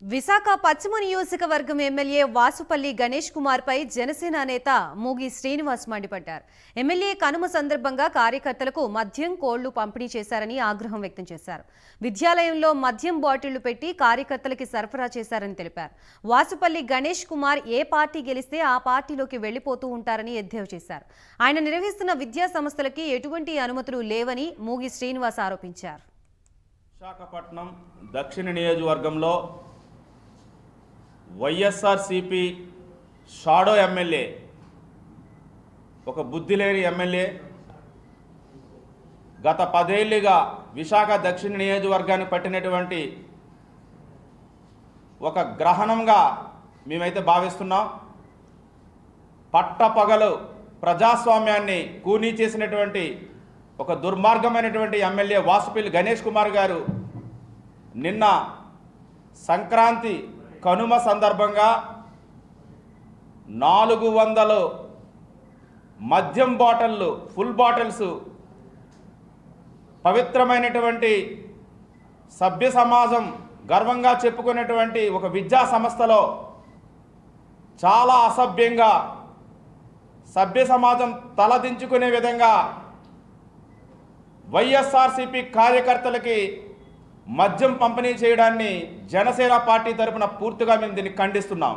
విశాఖ పశ్చిమ నియోజకవర్గం ఎమ్మెల్యే వాసుపల్లి గణేష్ కుమార్ పై జనసేన నేత మూగి శ్రీనివాస్ మండిపడ్డారు. ఎమ్మెల్యే కనుమ సందర్భంగా కార్యకర్తలకు మద్యం కోళ్లు పంపిణీ చేశారని ఆగ్రహం వ్యక్తం చేశారు. విద్యాలయంలో మద్యం బాటిళ్లు పెట్టి కార్యకర్తలకి సరఫరా చేశారని తెలిపారు. వాసుపల్లి గణేష్ కుమార్ ఏ పార్టీ గెలిస్తే ఆ పార్టీలోకి వెళ్లిపోతూ ఉంటారని ఎద్దేవా చేశారు. ఆయన నిర్వహిస్తున్న విద్యా సంస్థలకి ఎటువంటి అనుమతులు లేవని మూగి శ్రీనివాస్ ఆరోపించారు. విశాఖపట్నం దక్షిణ నియోజకవర్గంలో వైఎస్ఆర్సీపీ షాడో ఎమ్మెల్యే, ఒక బుద్ధి లేని ఎమ్మెల్యే, గత 10 ఏళ్లుగా విశాఖ దక్షిణ నియోజకవర్గాన్ని పట్టినటువంటి ఒక గ్రహణంగా మేమైతే భావిస్తున్నాం. పట్టపగలు ప్రజాస్వామ్యాన్ని కూనీ చేసినటువంటి ఒక దుర్మార్గమైనటువంటి ఎమ్మెల్యే వాసుపల్లి గణేష్ కుమార్ గారు నిన్న సంక్రాంతి కనుమ సందర్భంగా 400 మద్యం బాటిళ్ళు, ఫుల్ బాటిల్స్ పవిత్రమైనటువంటి సభ్య సమాజం గర్వంగా చెప్పుకునేటువంటి ఒక విద్యా సంస్థలో చాలా అసభ్యంగా సభ్య సమాజం తలదించుకునే విధంగా వైఎస్ఆర్సీపీ కార్యకర్తలకి మద్యం పంపిణీ చేయడాన్ని జనసేన పార్టీ తరపున పూర్తిగా మేము దీన్ని ఖండిస్తున్నాం.